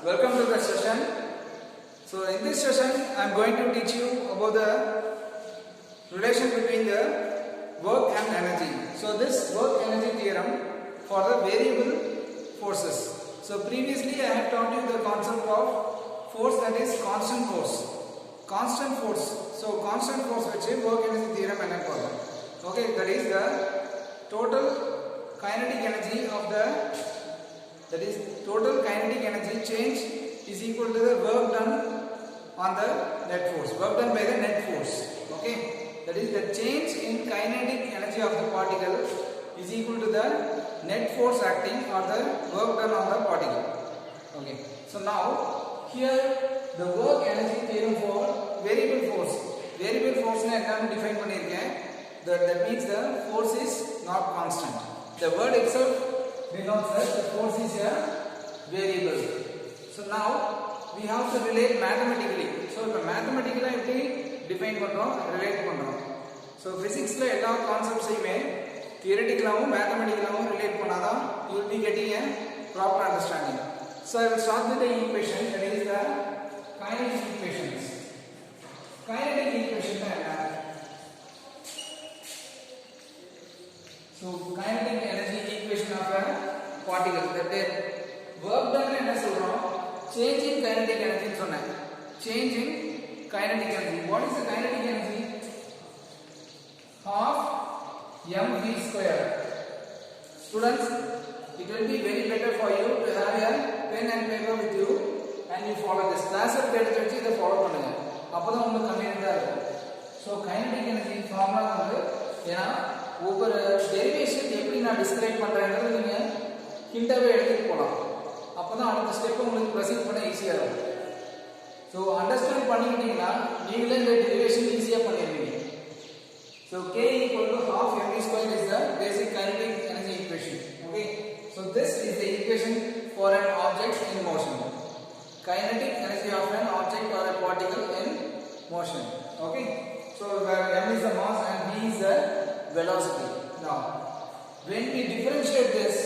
welcome to the session. So in this session I am going to teach you about the relation between the work and energy. So this work energy theorem for the variable forces. So previously I had taught you the concept of force, that is constant force. Constant force. So constant force which work energy theorem enna porum. Okay, that is the total kinetic energy of total kinetic energy change is equal to the work done on the net force, work done by the net force. Okay, that is the change in kinetic energy of the particle is equal to the net force acting or the work done on the particle. Okay, so now here the work energy theorem for variable force. Variable force na enna define pannirken, that means the force is not constant. The word itself denotes that the force is a variable. So now we have to relate mathematically. So the mathematically eppadi define pandrom, relate pandrom. So physics la ella concepts theoretical and mathematical relate pannada you will be getting a proper understanding. So I will start with the equation, that is the kinetic equations. Kinetic equation enna? So kinetic energy equation of a particle, that is work done enna solrom, change in kinetic energy sonna. Change in kinetic energy. What is the kinetic energy? Half mv square. Students, it will be very better for you to have a pen and paper with you and you follow this. Class of எடுத்து வச்சு இத follow பண்ணுங்க. அப்பதான் உங்களுக்கு கன்வீனியன்ட்டா இருக்கும். So kinetic energy formula வந்து ஏனா ஒவ்வொரு டெரிவேஷன் எப்படி நான் டிஸ்கிரைப் பண்றேன்றது நீங்க ஹிண்டாவே எடுத்துட்டு போலாம். அப்பதான் அடுத்த ஸ்டெப் உங்களுக்கு ப்ரொசீட் பண்ண ஈஸியா இருக்கும். So அண்டர்ஸ்டாண்ட் பண்ணிட்டீங்கன்னா நீங்களே இந்த டெரிவேஷன் ஈஸியா பண்ணிடுவீங்க. So k equal to half mv square is the basic kinetic energy equation. Okay, so this is the equation for an object in motion. Kinetic energy of an object or a particle in motion. Okay, so where m is the mass and v is the velocity. Now when we differentiate this,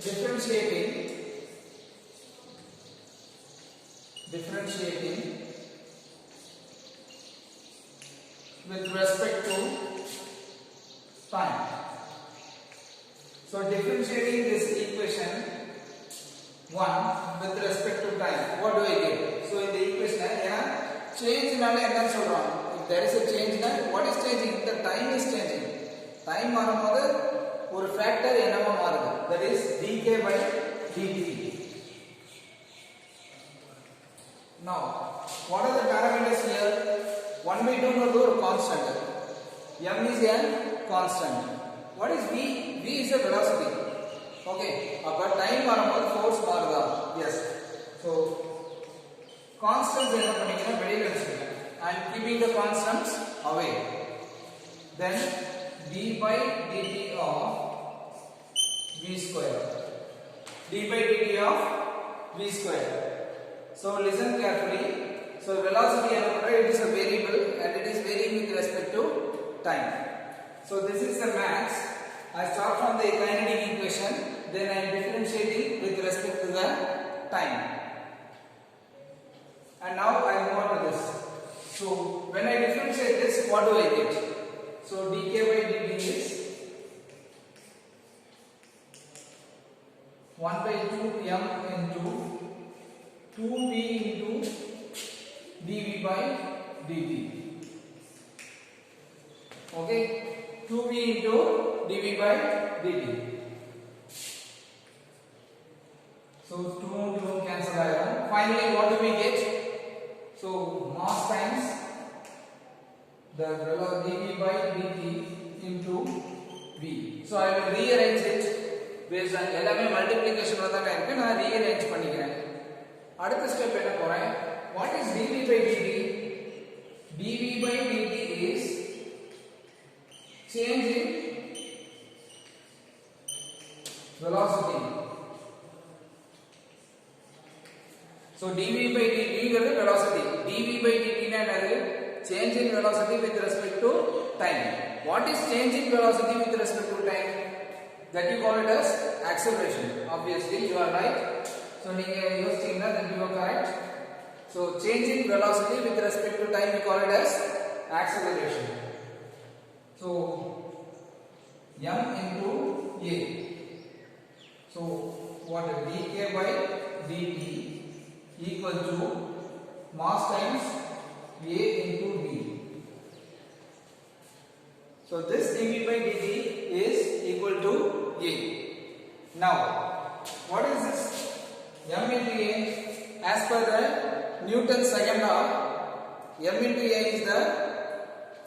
differentiating with respect to time. So differentiating this equation 1 with respect to time, what do I get? So in the equation change nalla enna solrom, if there is a change na what is changing? The time is changing. Time marumbodhu ஒரு factor என்னவா மாறுது, that is dk by dt. Now what are the parameters here? 1 by 2 ங்கிறது ஒரு constant, m is a constant. What is v? V is a velocity. Okay, அப்ப time வரும்போது force மாறுதா? Yes. So constants என்ன பண்ணீங்கன்னா வெளியில வச்சுக்கோங்க and keeping the constants away. Then d by dt of v square. d by dt of v square. So listen carefully. So velocity it is a variable and it is varying with respect to time. So this is the max. I start from the kinetic equation, then I am differentiating with respect to the time. And now I move on to this. So when I differentiate this, what do I get? So dk by dt is 1 by 2m into 2v into dv by dt. Okay, 2v into dv by dt. So 2 cancel out. Finally what do we get? So mass times the dv by dt into v. So I will rearrange it based on எல்லாமே மல்டிப்ளிகேஷன்ல தான் இருக்கு, நான் rearrange பண்ணிக்கிறேன். அடுத்த step என்ன போறேன்? What is dv by dt? dv by dt is change in velocity. So dv by dt is velocity. dv by dt na enadhu? Change in velocity with respect to time. What is change in velocity with respect to time? That you call it as acceleration. Obviously you are right. So நீங்க யோசிச்சீங்கன்னா then you are correct. So change in velocity with respect to time we call it as acceleration. So m into a. So what dk by dt equal to mass times a into v. So this dv by dt is equal to a. Now what is this m into a? As per the Newton's second law, m into a is the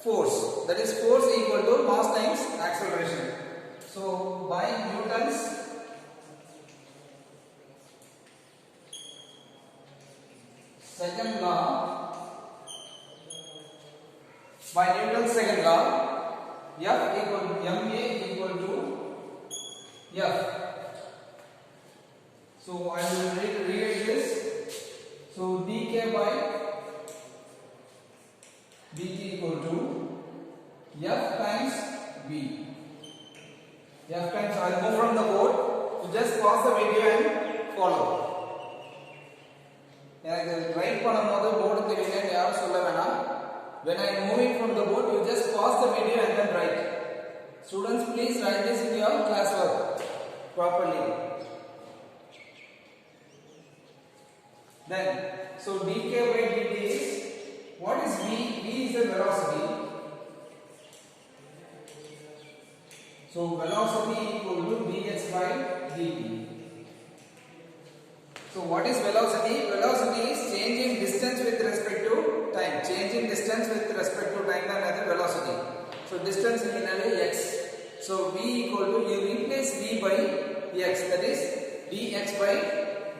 force, that is force equal to mass times acceleration. So by Newton's second law, F equal to ma equal to F. So I will rewrite this. So dk by dt equal to F times v. F times, I will move from the board. You just pause the video and follow. எனக்கு right பண்ணும்போது board தெரியலன்னு யாரும் சொல்ல வேணாம். When I am moving from the board, you just pause the video and then write. Students, please write this in your classwork properly. Then, so dk by dt is, what is v? V is the velocity. So velocity equal to dx by dt. So what is velocity? Velocity is change in distance with respect to time. Change in distance with respect to time and other velocity. So distance is x. So v equal to, you replace v by x, that is dx by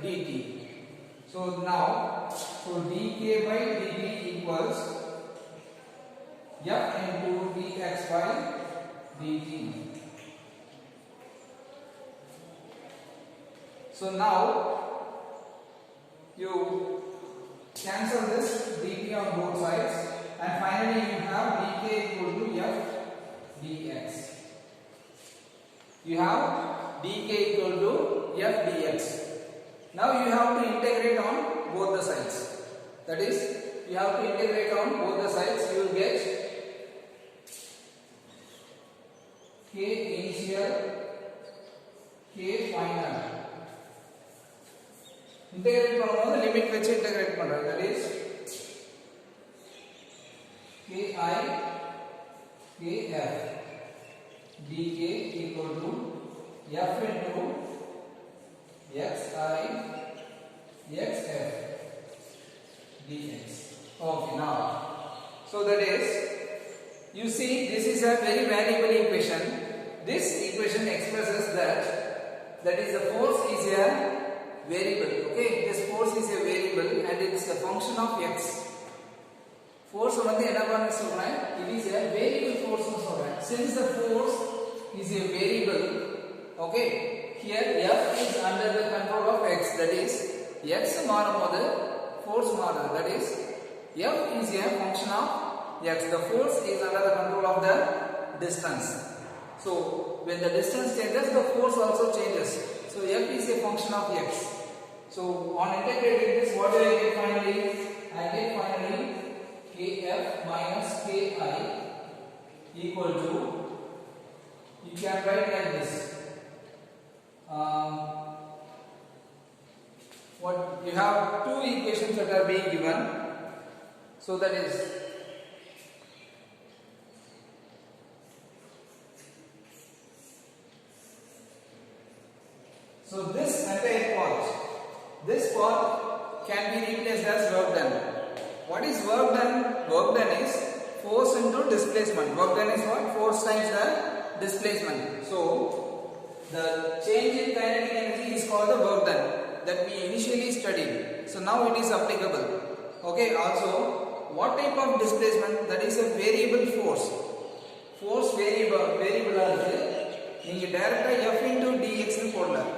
dt. So now, so dk by dt equals f into dx by dt. So now you cancel this dt on both sides, and finally you have dk equal to f dx. You have dk equal to f dx. Now you have to integrate on both the sides. That is, you have to integrate on both the sides. You will get k initial, k final. Integrate பண்ணும்போது limit வச்சு integrate பண்றது. That is ki kf dk equal to f into xi xf dx. Okay, now so that is, you see, this is a very variable equation. This equation expresses that is the force is a variable. Okay, this force is a variable and it is a function of x. Force வந்து என்ன பண்ண சொல்றேன், it is a variable force னு சொல்றேன். Since the force is a variable, okay, here f is under the control of x, that is x மாறும்போது force மாறுது, that is f is a function of x. The force is under the control of the distance. So when the distance changes, the force also changes. So f is a function of x. So on integrating this, what do I get finally? I get finally kf minus ki equal to, you can write like this. What you have two equations that are being given. So that is so this entire part can be replaced as work done. What is work done? Work done is force into displacement. Work done is what? Force times the displacement. So the change in kinetic energy is called the work done that we initially studied. So now it is applicable. Okay, also what type of displacement? That is a variable force. Force variable ஆனது நீங்க டைரக்டா f into dx னு போடலாம்.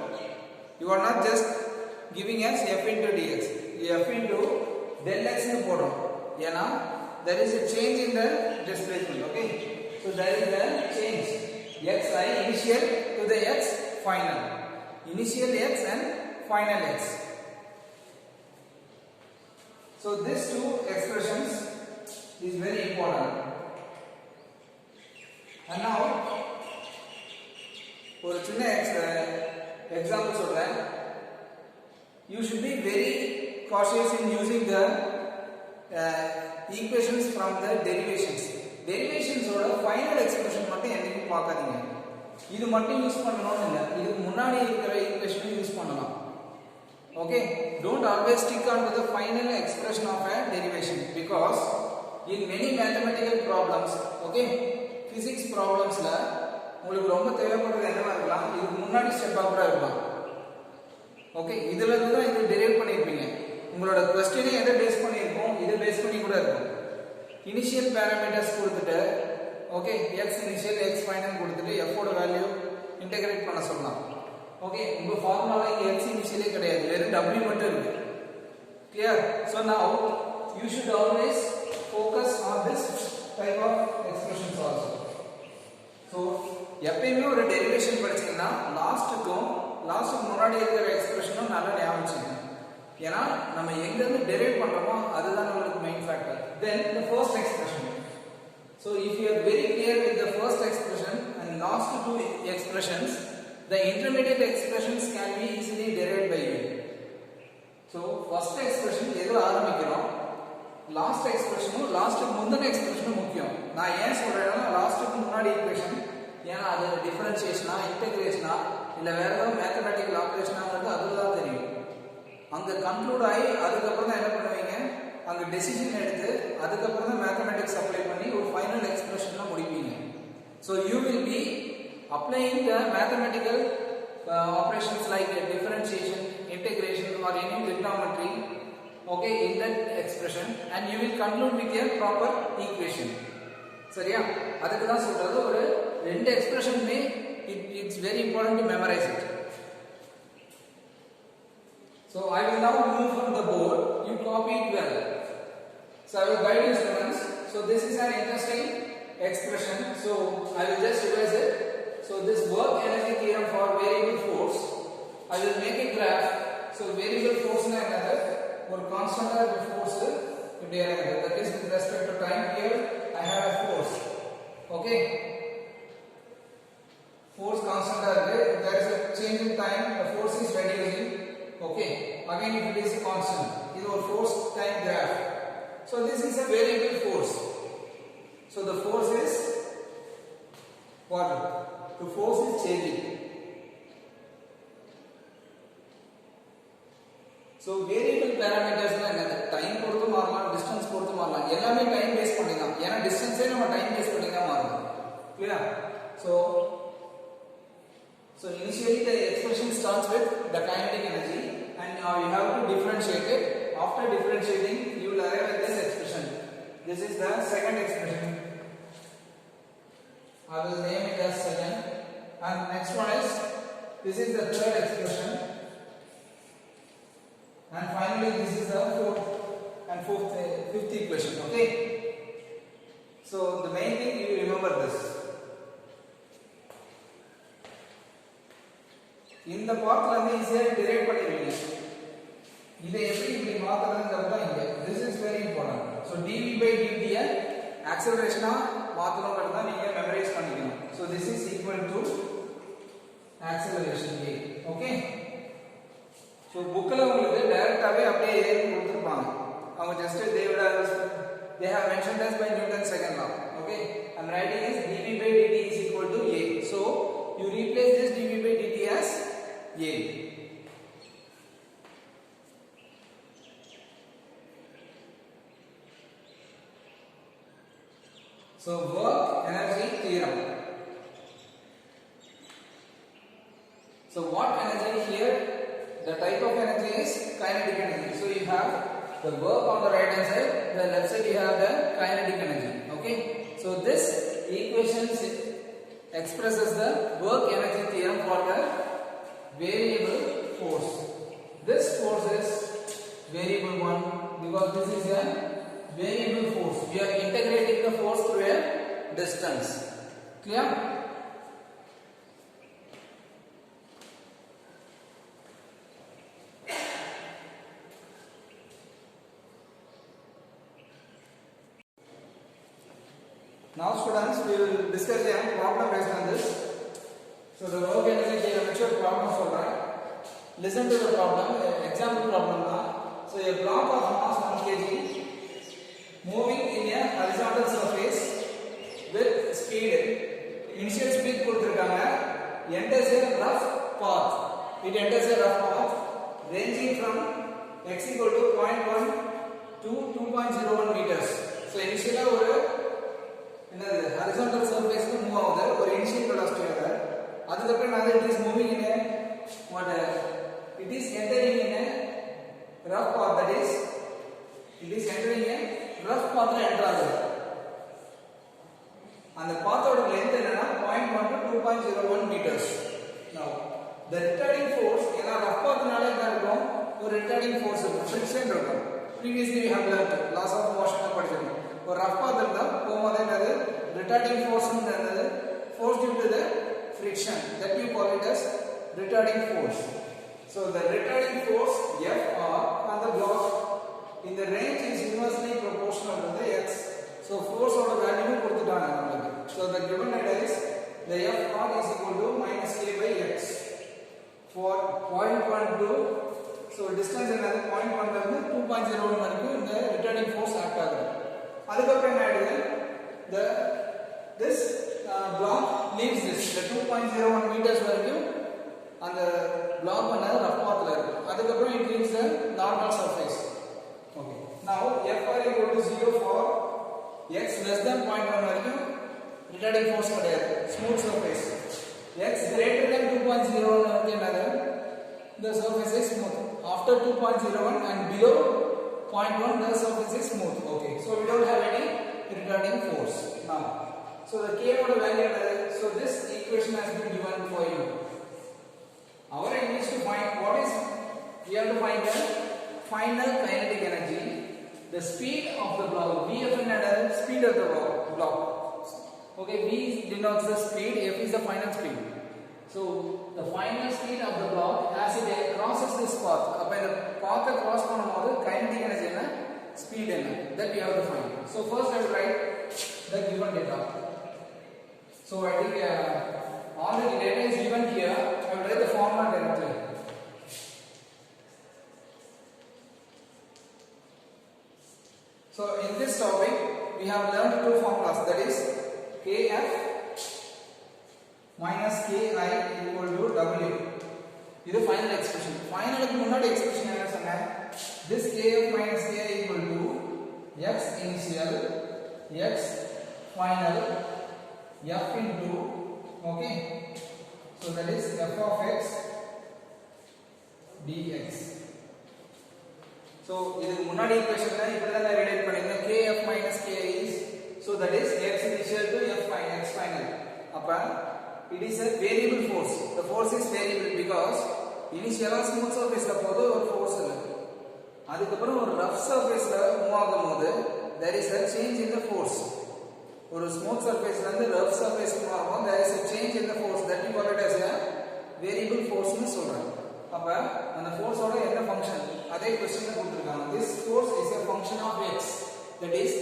You are not just giving us f into dx. f into del x னு போடுறோம். ஏனா there is a change in the displacement. Okay, so there is a change xi initial to the x final. Initial x and final x. So these two expressions is very important. And now ஒரு சின்ன example சொல்றேன். You should be very cautious in using the equations from the derivations. Derivations ஓட final expression மட்டும் என்னைக்கும் பார்க்காதீங்க. இது மட்டும் use பண்ணணும்னு இல்ல, இதுக்கு முன்னாடி இருக்கிற ஈக்குவேஷனை யூஸ் பண்ணலாம். Okay, don't always stick on to the final expression of a derivation, because in many mathematical problems, okay, physics problems la உங்களுக்கு ரொம்ப தேவைப்படுறது என்னவா இருக்கலாம், இதுக்கு முன்னாடி ஸ்டெப்பா கூட இருக்கலாம். ஓகே, இதுல இருந்து தான் இது டெரைவ் பண்ணிருப்பீங்க. உங்களோட क्वेश्चन எதை பேஸ் பண்ணி இருக்கும், இத பேஸ் பண்ணி கூட இருக்கும். இனிஷியல் பாராமீட்டர்ஸ் கொடுத்துட்டு, okay, x initial x final கொடுத்துட்டு f ஓட வேல்யூ இன்டகிரேட் பண்ண சொல்லலாம். ஓகே, உங்க ஃபார்முலால இங்க x இனிஷியலே கிடையாது, வெறும் w மட்டும் இருக்கு. clear? So now you should always focus on this type of expressions also. So எப்பவுமே ஒரு டெரிவேஷன் படிச்சீங்கன்னா லாஸ்ட்டுக்கு முன்னாடி இருக்கிற எக்ஸ்பிரஷனும் நல்லா ஞாபகம் வச்சுக்கணும். ஏன்னா நம்ம எங்க இருந்து டெரைவ் பண்றோமோ அதுதான் நமக்கு main factor. Then the first expression. So if you are very clear with the first expression and last two expressions, the intermediate expressions can be easily derived by you. So first expression எதுல ஆரம்பிக்கிறோம், last எக்ஸ்பிரஷனும் லாஸ்ட்டுக்கு முந்தின எக்ஸ்பிரஷனும் முக்கியம். நான் ஏன் சொல்றேன்னா லாஸ்ட்டுக்கு முன்னாடி equation, ஏன்னா அது டிஃபரன்ஷியேஷனா இன்டகிரேஷனா இல்ல வேற ஏதாவது மேத்தமேட்டிக்கல் ஆபரேஷனாங்கிறது அதுதான் தெரியும். அங்க கன்க்ளூட் ஆகி அதுக்கப்புறம் தான் என்ன பண்ணுவீங்க, அங்க டெசிஷன் எடுத்து அதுக்கப்புறம் தான் மேத்தமேட்டிக்ஸ் அப்ளை பண்ணி ஒரு ஃபைனல் எக்ஸ்பிரஷன்லாம் முடிப்பீங்க. So you will be applying the mathematical operations like differentiation, integration or any trigonometry, okay, in that expression, and you will conclude with a proper equation. சரியா? அதுக்கு தான் சொல்றது ஒரு ரெண்டு எக்ஸ்பிரஷனுமே it's very important to memorize it. So I will now remove from the board, you copy it well. So I will guide you students. So this is an interesting expression, so I will just revise it. So this work energy theorem for variable force, I will make a graph. So variable force na enadhu or constant force இப்படி இருக்கு, that is with respect to time. Here I have a force, okay, force constant இருக்கு, if there is a change in time the force is reducing, okay, again if it is a constant, இது ஒரு force time graph. So this is a variable force. So the force is what? The force is changing. So variable parameters na enna, time பொறுத்து மாறலாம், distance பொறுத்து மாறலாம், எல்லாமே time base பண்ணி தான். ஏனா distance ஏ நம்ம time பேஸ் பண்ணி தான் மாறும். clear? So initially the expression starts with the kinetic energy and now you have to differentiate it. After differentiating you will arrive at this expression. This is the second expression. I will name it as second, and next one is, this is the third expression, and finally this is the fifth equation. Okay, so the main thing you remember this. இந்த பார்ட்ல இருந்து ஈஸியா derive பண்ணிடுவீங்க. இதை எப்படி இப்படி மாத்துறதுங்கிறது தான் இங்க. This is very important. So dv by dt ஆக்சலரேஷனா மாத்தணும்ங்கிறது தான் நீங்க மெமரைஸ் பண்ணிக்கணும். So this is equal to acceleration a. Okay, so bookல உங்களுக்கு டைரக்டாவே அப்படியே a கொடுத்திருப்பாங்க. அவங்க just they have mentioned as by Newton's second law. Okay, I'm writing is dv by dt is equal to a. So you replace this dv by dt as a. So work energy theorem. So what energy here? The type of energy is kinetic energy. So you have the work on the right hand side, the left side you have the kinetic energy. Okay, so this equation expresses the work energy theorem for the variable force. This force is variable one because this is a variable force. We are integrating the force through a distance. Clear? Now students, we will discuss a problem based on this. So the work energy lecture problem solver. Listen to the problem, example problem now. So a block of mass 1 kg moving in a horizontal surface with speed. Initial speed enters a rough path. It enters a rough path ranging from x equal to 0.1 to 2.01 meters. So initially horizontal surface move out or initial velocity it is moving in a what it is entering in a rough path, that is it is entering a rough path and the path of length is 0.1 to 2.01 meters. Now the retarding force rough path retarding force friction. Previously we have learned laws of motion or rough path retarding force force due to the friction, that you call it as retarding force. So the retarding force Fr on the block in the range is inversely proportional to the x. So force or value கொடுத்துட்டாங்க. So the given data is the Fr is equal to minus k by x for 0.12. So distance என்னது 0.1 ல இருந்து 2.01 வரைக்கும் இந்த retarding force act ஆகுது. அதுக்கப்புறம் என்ன ஆயிடுது, this block leaves this the 2.01 meters வரைக்கும் அந்த block பண்ணது rough pathல இருக்கு. அதுக்கப்புறம் it leaves the normal surface. Okay, now Fr equal to 0 for x less than 0.1 வரைக்கும் retarding force கிடையாது, smooth surface. X greater than 2.01 வரைக்கும் என்னது, the surface is smooth. After 2.01 and below 0.1 the surface is smooth. Okay, so we don't have any retarding force now. So the k value, so this equation has been given for you. Our aim is to find what is, we have to find the final kinetic energy, the speed of the block. Vf is the speed of the block. Okay, V denotes the speed, F is the final speed. So the final speed of the block as it crosses this path. Appo the path cross பண்ணும்போது kinetic energy என்ன, speed என்ன, that we have to find. So first I will write the given data. So I think all the data is given here. I will write the formula directly. So in this topic we have learned two formulas, that is Kf minus Ki equal to W. This is final expression. Final expression என்ன சொன்னேன், this Kf minus Ki equal to x initial, x final, f into, okay, so that is f of x dx. So this முன்னாடி equation ல இப்படிதான் relate பண்ணிருந்தேன். Kf minus Ki is, so that is x initial to x final. அப்ப it is a variable force. The force is variable because initially smooth surface ல போது ஒரு force இல்ல, அதுக்கப்புறம் ஒரு rough surface ல மூவ் ஆகும்போது there is a change in the force. ஒரு smooth surface ல இருந்து rough surface க்கு மாறும்போது there is a change in the force, that we call it as a variable force னு சொல்றாங்க. அப்ப அந்த force ஓட என்ன ஃபங்க்ஷன் அதே क्वेश्चन ல கொடுத்திருக்காங்க. This force is a function of x, that is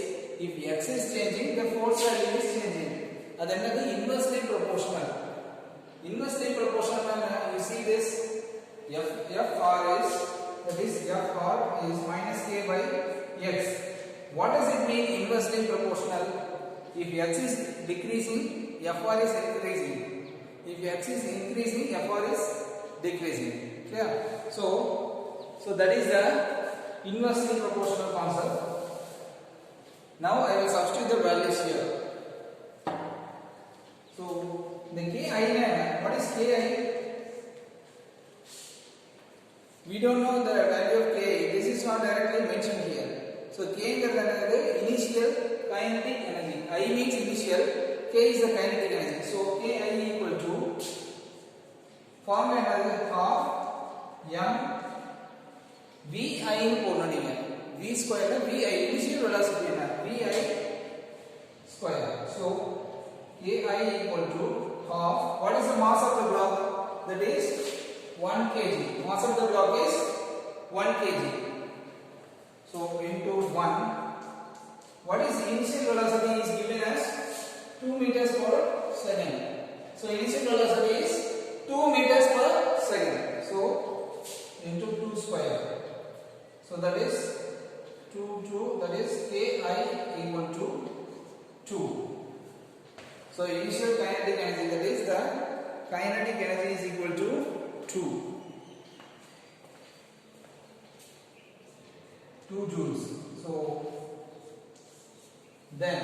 if x is changing the force value is changing. அது என்னது, inversely proportional. Inversely proportional, you see this Fr is, that is Fr is minus k by x. What does it mean inversely proportional? If x is decreasing, Fr is increasing. If x is increasing, Fr is decreasing. Clear? So that is the inversely proportional concept. Now I will substitute the values here. So the Ki, what is Ki? We don't know the value of Ki. This is not directly mentioned here. So K is the initial kinetic energy. I means initial, K is the kinetic energy. So Ki equal to formula half m Vi னு போடணும் நீங்க. V square ல Vi initial velocity என்ன, Vi square. So Ki equal to half, what is the mass of the block, that is 1 kg. Mass of the block is 1 kg. So into 1, what is the initial velocity is given as So initial velocity is 2 meters per second. So into 2 square. So that is 2 that is Ki equal to 2. So initial kinetic energy, that is the kinetic energy, is equal to 2 joules. So then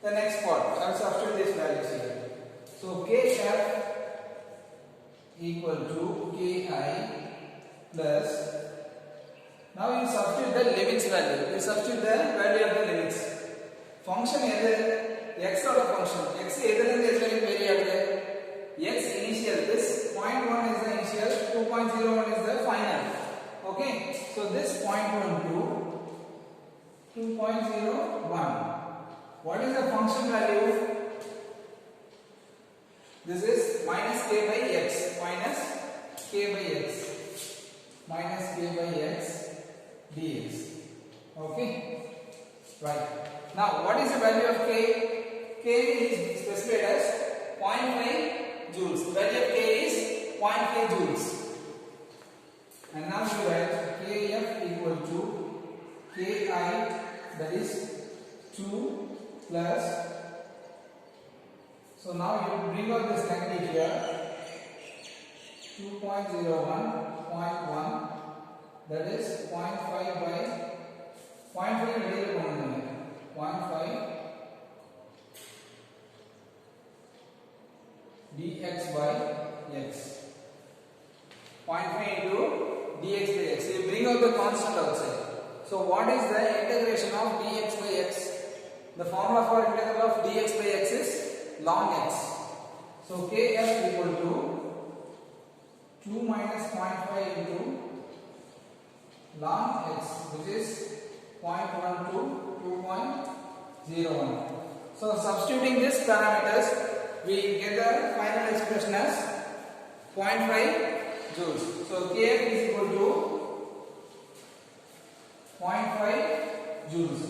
the next part, I will substitute these values here. So Kf equal to Ki plus, now you substitute the limits value. You substitute the value of the limits. Function either x or a function. X either in this value vary at x initial. This 0.1 is the initial, 2.01 is the final. Okay. So this 0.12, 2.01. What is the function value? This is minus k by x. Minus k by x. Minus k by x dx. Okay. Right. Now, what is the value of k? K is specified as 0.5 joules. The value of k is 0.5 joules. And now you write Kf equal to Ki, that is 2 plus. So now you bring out this negative here. 2.01, 0.1, that is 0.5 by 0.5 0.5 dx by x. 0.5 into dx by x. So you bring out the constant outside. So what is the integration of dx by x? The formula for integral of dx by x is ln x. So Kf equal to 2 minus 0.5 into ln x, which is 0.1 to 2.01. So substituting these parameters, we get the final expression as 0.5 joules. So Kf is equal to 0.5 joules.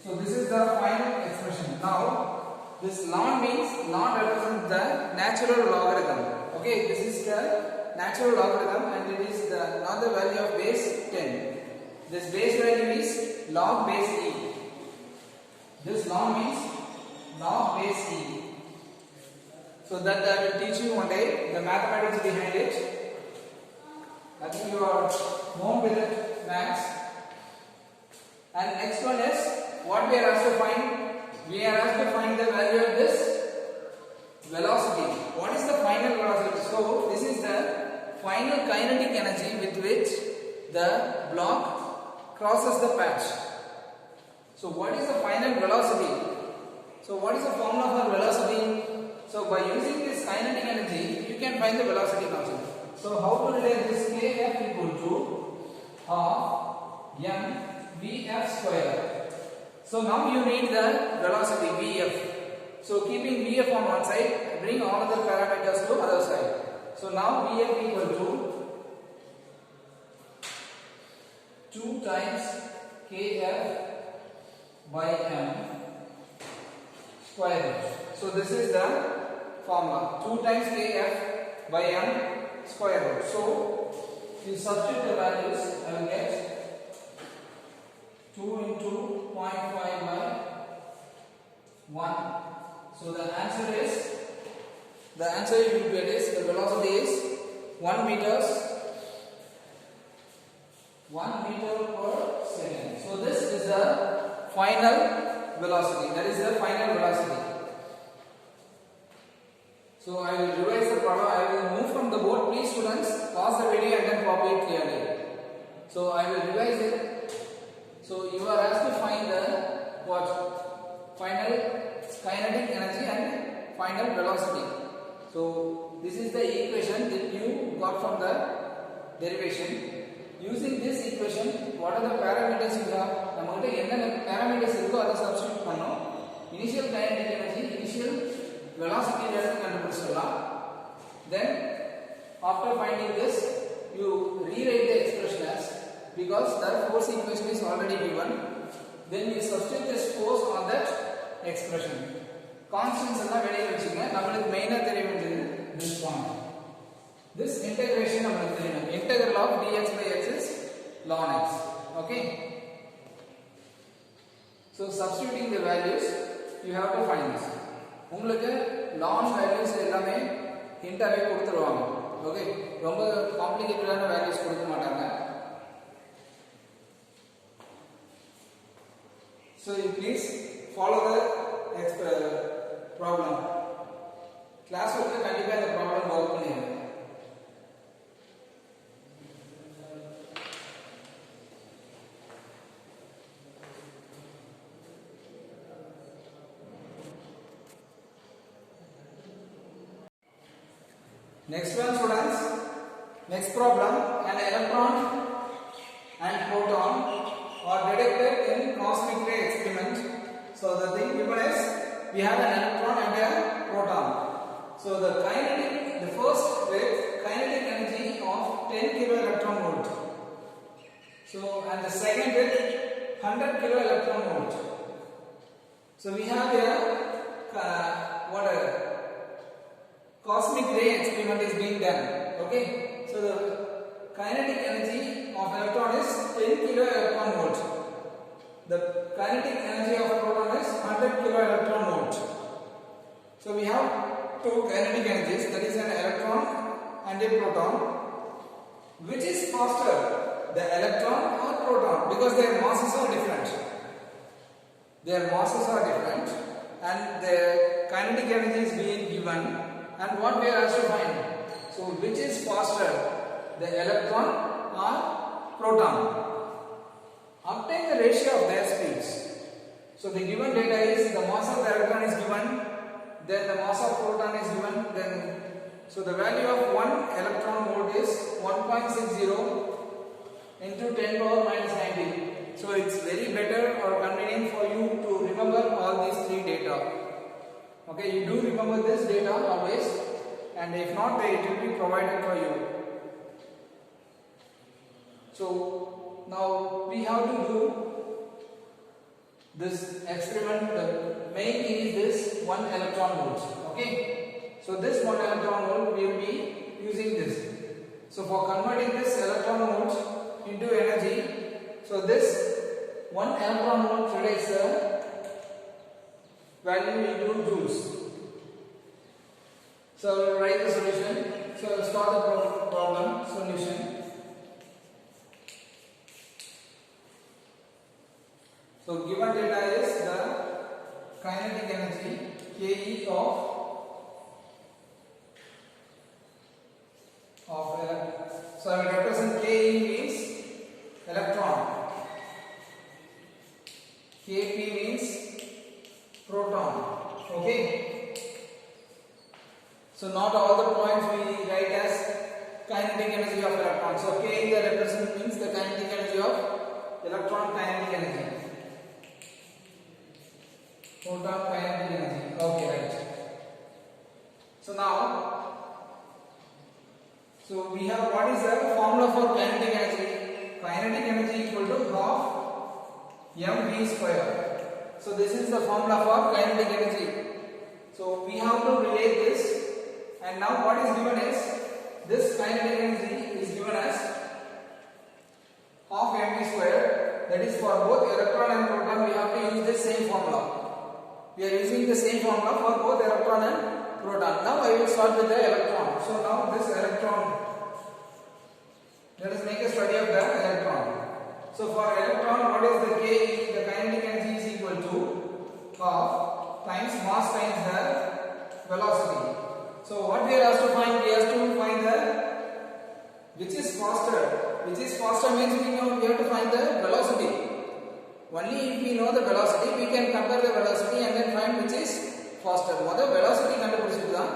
So this is the final expression. Now this ln means ln represents the natural logarithm. Okay, this is the natural logarithm and it is the not the value of base 10. This base value is log base e. This ln means log base e. So that I will teach you one day the mathematics behind it. I think you are known with it, maths. And next one is what we are asked to find. We are asked to find the value of this velocity. What is the final velocity? So this is the final kinetic energy with which the block crosses the patch. So what is the final velocity? So what is the formula for velocity? So by using this kinetic energy, you can find the velocity constant. So how to relate this? Kf equal to half mvf square. So now you need the velocity vf. So keeping vf on one side, bring all other parameters to other side. So now vf equal to 2 times kf by m square root. So this is the formula, 2 times kf by m square root. So you substitute the values, I will get 2 into 0.5 by 1. So the answer you will get is the velocity is 1 meter per second. So this is the final velocity. That is the final velocity. So I will revise the problem. I will move from the board. Please students, pause the video and then copy it clearly. So I will revise it. So you are asked to find the what? Final kinetic energy and final velocity. So this is the equation that you got from the derivation. Using this equation, what are the parameters you have? நம்மகிட்ட என்ன parameters இருக்கோ அதை substitute பண்ணோம். Initial kinetic energy, initial velocity எடுத்து கண்டுபிடிச்சிடலாம். Then after finding this, you rewrite the expression as, because the force equation is already given, then you substitute this force on that expression. Constants எல்லாம் வெளியே வச்சுங்க. நம்மளுக்கு மெயினா தெரிய வேண்டியது this point. This integration நம்மளுக்கு தெரியணும். Integral of dx by x is ln x. Okay. So substituting the values you have to find this. உங்களுக்கு ln values எல்லாமே ஹிண்டாவே கொடுத்துருவாங்க. ஓகே, ரொம்ப காம்ப்ளிகேட்டடான வேல்யூஸ் கொடுக்க மாட்டாங்க. So you please follow the problem. Class work கண்டிப்பா இந்த ப்ராப்ளம் வர்க் பண்ணுங்க. Next one students, next problem, an electron and proton are detected in cosmic ray experiment. So the thing given is we have an electron and a proton. So the first with kinetic energy of 10 kilo electron volt. So and the second with 100 kilo electron volt. So we have here cosmic ray experiment is being done. Okay, so the kinetic energy of electron is 10 kilo electron volt. The kinetic energy of proton is 100 kilo electron volt. So we have two kinetic energies, that is an electron and a proton. Which is faster, the electron or proton? Because their masses are different. Their masses are different, and the kinetic energy is being given. And what we are asked to find? So which is faster, the electron or proton? Obtain the ratio of their speeds. So the given data is the mass of the electron is given, then the mass of proton is given, then so the value of 1 electron volt is 1.60 into 10 power minus 90. So it's very better or convenient for you to remember all these three data. Okay, you do remember this data always, and if not, it will be provided for you. So now we have to do this experiment. The main thing is this 1 electron volt. Okay, so this 1 electron volt we will be using this. So for converting this electron volt into energy, so this 1 electron volt today is the value into joules. So write the solution. So start the problem solution. So given data is the kinetic energy Ke of so I will represent Ke means electron, Kp means proton. Okay, so not all the points we write as kinetic energy of electron. So K in the represent means the kinetic energy of electron, kinetic energy, proton kinetic energy. Okay, right. So now, so we have what is the formula for kinetic energy? Kinetic energy equal to half mv square. So this is the formula for kinetic energy. So we have to relate this, and now what is given is this kinetic energy is given as half mv square. That is for both electron and proton we have to use the same formula. We are using the same formula for both electron and proton. Now I will start with the electron. So now this electron, let us make a study of the electron. So for electron, what is the Ke? The kinetic energy is equal to half times mass times the velocity. So what we are asked to find? We have to find the which is faster. Which is faster means we have to find the velocity. Only if we know the velocity, we can compare the velocity and then find which is faster. Mother velocity கண்டுபிடிச்சிட்டு தான்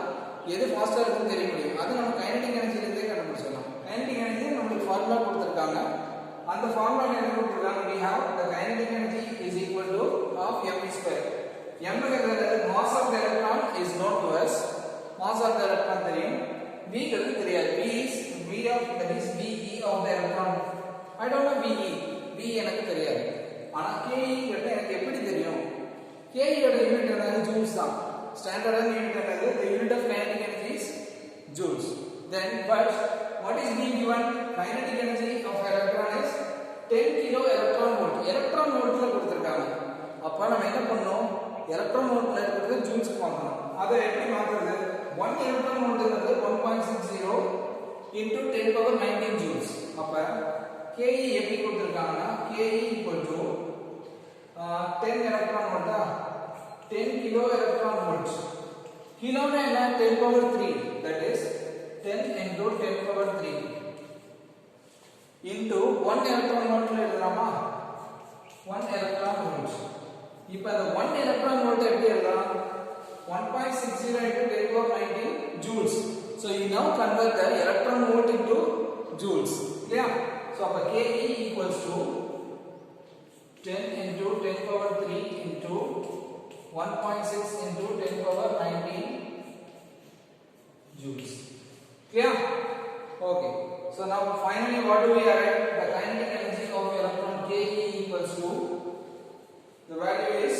எது ஃபாஸ்டா இருக்குன்னு தெரிய முடியும். அது நம்ம kinetic எனர்ஜில இருந்தே கண்டுபிடிச்சலாம். கைனடிக் எனர்ஜி நமக்கு ஃபார்முலா கொடுத்திருக்காங்க. அந்த ஃபார்முலால என்ன கொடுத்திருக்காங்க? We have the kinetic energy is equal to half mv square. m ங்கிறது mass of the electron is known to us. Mass of the electron தெரியும். v ங்கிறது தெரியாது. v is v of that is ve of the electron. I don't know ve. v எனக்கு தெரியாது. ஆனா ke ங்கிறது எனக்கு எப்படி தெரியும்? ke யோட யூனிட் என்னது? ஜூல்ஸ் தான். standard unit another, the unit of kinetic energy is joules. Then, but what is being given? Kinetic energy of electron is 10 kilo electron volt. Electron volt la கொடுத்திருக்காங்க. அப்ப நம்ம என்ன பண்ணோம்? electron volt ல இருக்கிறது joules பார்க்கணும். அதை எப்படி மாத்துறது? 1 electron volt ங்கிறது 1.60 into 10 power 19 joules. அப்ப Ke எப்படி கொடுத்திருக்காங்கன்னா Ke equal to 10 electron volt 10 kilo electron volts. Kilo na enna 10 power 3, that is 10 into 10 power 3 into 1 electron volt la எழுதலாமா? 1 electron volt. இப்போ அந்த 1 electron volt எப்படி எழுதலாம்? 1.60 into 10 power 19 joules. So you now convert the electron volt into joules. Clear? So அப்ப Ke equals to 10 into 10 power 3 into 1.6 into 10 power 19 joules. Clear? Okay. So now finally what do we have? The kinetic energy of electron Ke equals to, the value is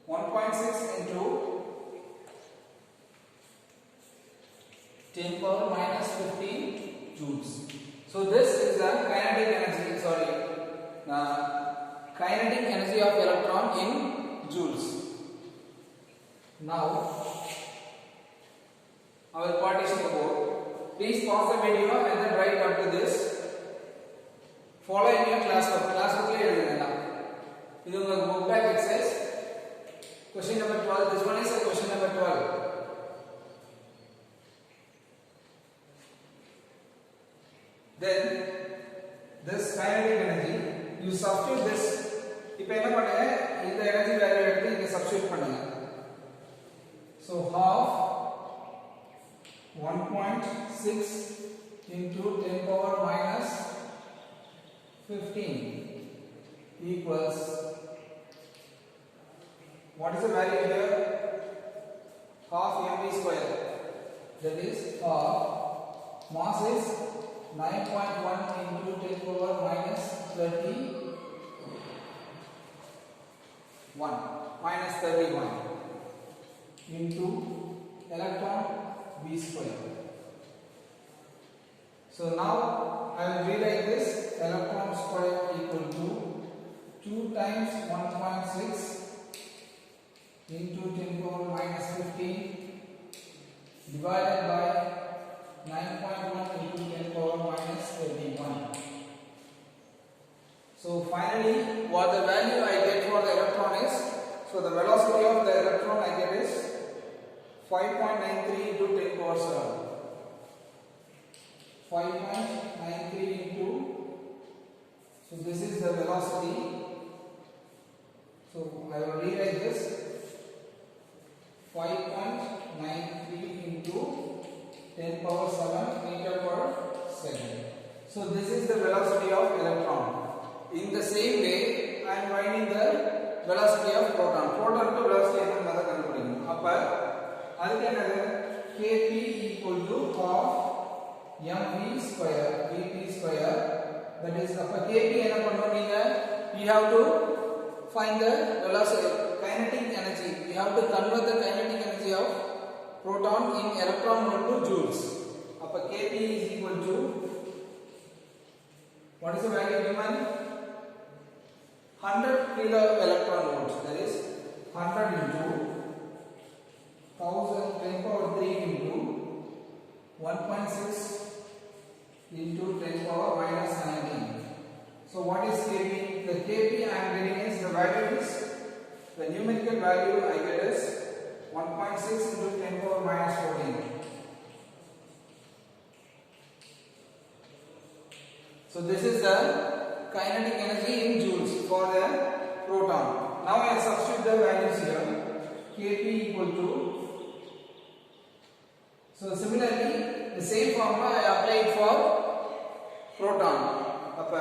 1.6 into 10 power minus 15 joules. So this is the kinetic energy, kinetic energy of electron in joules. Now our partition board. Please pause the video and then write up to this. Follow in your classwork. Classwork le எழுதுங்க. இது உங்க book back exercise. Question number 12. This one is a question number 12. Then this kinetic energy, you substitute this. இப்போ என்ன பண்ணுங்க? இந்த energy value எடுத்து இங்க substitute பண்ணுங்க. So half 1.6 into 10 power minus 15 equals, what is the value here? Half mv square, that is half mass is 9.1 into 10 power minus 31 minus 31 into electron v square. So now I will rewrite this electron square equal to 2 times 1.6 into 10 power minus 15 divided by 9.1 into 10 power minus 31. So finally what the value I get for the electron is, so the velocity of the electron I get is 5.93 into 10 power 7. 5.93 into, so this is the velocity. So I will rewrite this 5.93 into 10 power 7 meter per second. So this is the velocity of electron. In the same way I am finding the velocity of proton. Proton to velocity என்னன்றத கண்டுபிடிக்கணும். அப்ப அதுக்கு என்னது? Kp equal to half mv square vp square, that is அப்ப Kp என்ன பண்ணனும் நீங்க? You have to find the velocity, kinetic energy. You have to convert the kinetic energy of proton in electron volt to joules. அப்ப Kp is equal to, what is the value given? 100 kilo electron volts, that is 100 into 1000 10 power 3 into 1.6 into 10 power minus 19. So what is Kp? The Kp I am getting is, the value is, the numerical value I get is 1.6 into 10 power minus 14. So this is the kinetic energy in joules for the proton. Now I substitute the values here. Kp equal to, so similarly the same formula I applied for proton. அப்ப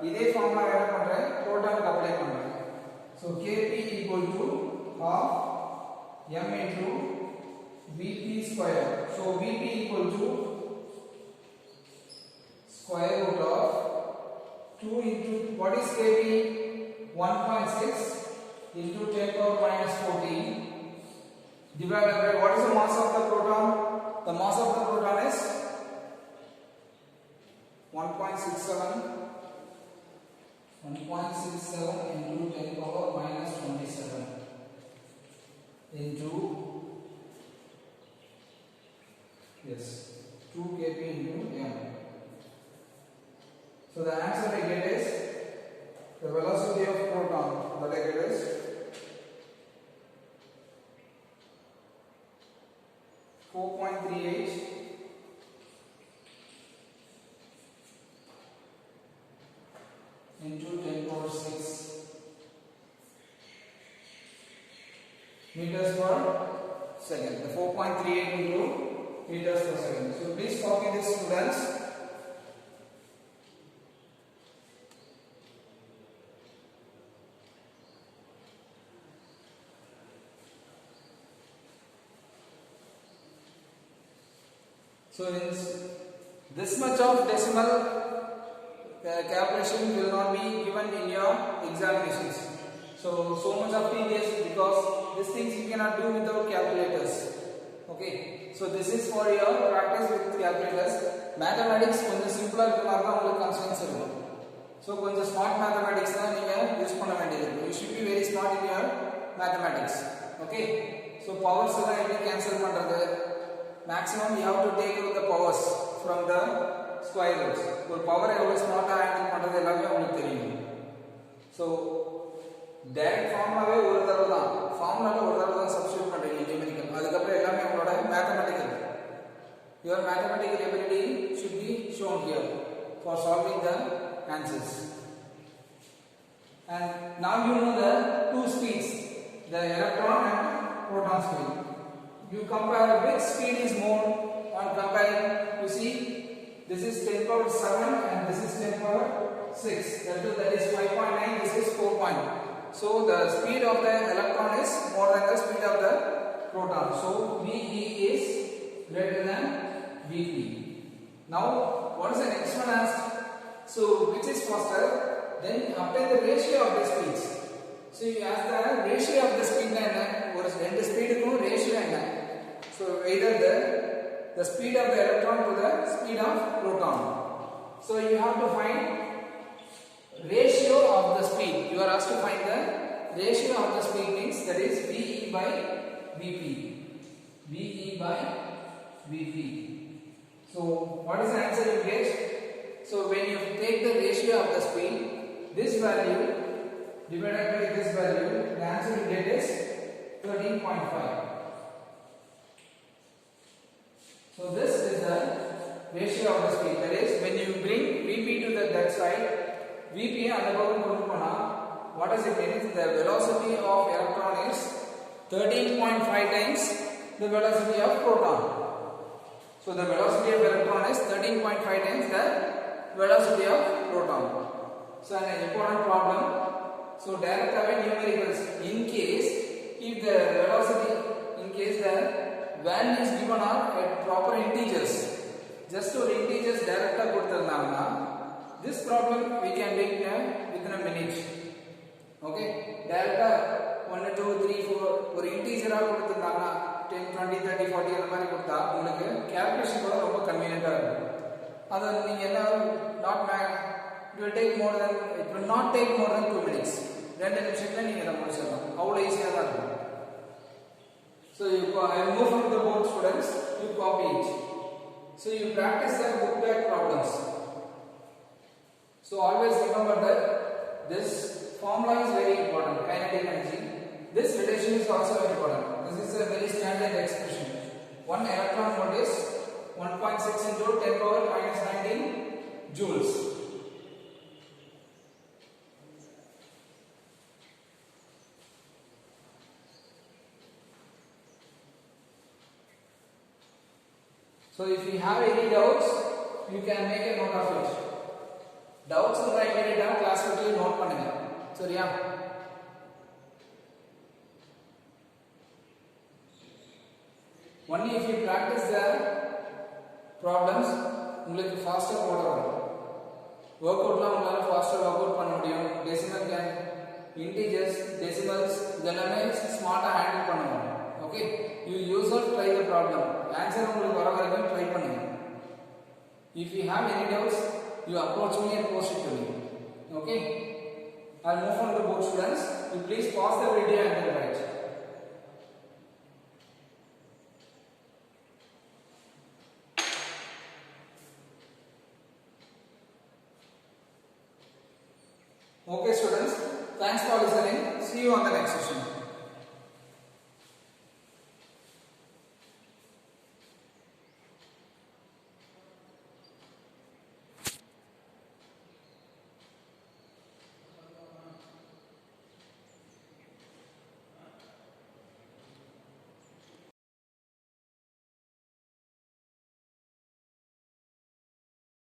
இதே formula என்ன பண்றேன்? proton க்கு apply பண்றேன். So Kp equal to half m into Vp square. So Vp equal to square root of 2 into, what is Kp? 1.6 into 10 power minus 14 divided by what is the mass of the proton? The mass of the proton is 1.67 into 10 power minus 27 into 2 kp into m. So the answer I get is the velocity of proton that I get is 4.38 into 10 power 6 meters per second. The 4.38 into meters per second. So please copy this, students. So this much of decimal calculation will not be given in your examinations. So much of tedious, because these things you cannot do without calculators. Okay. So this is for your practice with calculators. Mathematics கொஞ்சம் சிம்பிளா இருக்கனால தான் உங்களுக்கு constrains இருக்கும். So கொஞ்சம் smart mathematics தான் நீங்க use பண்ண வேண்டியது. You should be very smart in your mathematics. Okay. So powers எல்லாம் எப்படி கேன்சல் பண்றது? Maximum you have to take out the powers from the square roots. ஒரு பவர் எவ்வளவு ஸ்மார்ட்டா ஹேண்டில் பண்றது எல்லாமே உங்களுக்கு தெரியும். So டைரக்ட் ஃபார்முலாவே ஒரு தடவை தான், ஃபார்முலால ஒரு தடவை தான் சப்ஸ்டிட்யூட் பண்றீங்க நியூமெரிக்கல். அதுக்கு அப்புறம் எல்லாமே உங்களோட mathematical. Your mathematical ability should be shown here for solving the answers. And now you know the two speeds, the electron and proton speed. You compare which speed is more on comparing. You see, this is 10 power 7 and this is 10 power 6. That is 5.9. This is 4. So the speed of the electron is more than the speed of the proton. So VE is greater than VP. Now what is the next one asked? So which is faster? Then obtain the ratio of the speeds. So you ask the ratio of the speed na enna? Oru rendu speed ku ratio enna? So either the speed of the electron to the speed of proton. So you have to find ratio of the speed. You are asked to find the ratio of the speed, means that is VE by VP. VE by VP. So what is the answer you get? So when you take the ratio of the speed, this value divided by this value, the answer you get is 13.5. So this is the ratio of the speed. That is, when you bring VP to that side, VP அந்த பக்கம் கொண்டு போனா, what does it mean? The velocity of electron is 13.5 times the velocity of proton. So the velocity of electron is 13.5 times the velocity of proton. So an important problem. So direct away numericals. In case if the velocity, in case the value is given are at proper integers, just to integers direct கொடுத்திருந்தாங்கன்னா, this problem we can make within a minute. Okay, direct 1 2 3 4 ஒரு இன்டிஜரா கொடுத்திருந்தாங்கன்னா 10 20 30 40 அந்த மாதிரி கொடுத்தா உங்களுக்கு calculation கூட ரொம்ப கன்வீனியன்ட்டா இருக்கும். அது நீங்க என்ன not it will not take more than 2 minutes. 2 நிமிஷத்துல நீங்க இத முடிச்சிடலாம். அவ்வளவு ஈஸியா தான் இருக்கும். So I move from the board, students, you copy it. So you practice the book back problems. So always remember that this formula is very important, kinetic energy. This relation is also important. This is a very standard expression. One electron volt is 1.6 into 10 power minus 19 joules. So if you have any doubts, you can make a note of it. Doubts இருந்தா immediate class video note பண்ணுங்க. சரியா? Only if you practice the problems, உங்களுக்கு faster போட வரும். Workoutலாம் உங்களால faster workout பண்ண முடியும். Decimal can integers, decimals try the problem. Answer உங்களுக்கு வர வரைக்கும் try பண்ணுங்க. If you have any doubts, you approach me and post it to me. Okay? I'll move on to board students. You please pause the video and then write. Okay students, thanks for listening. See you on the next session.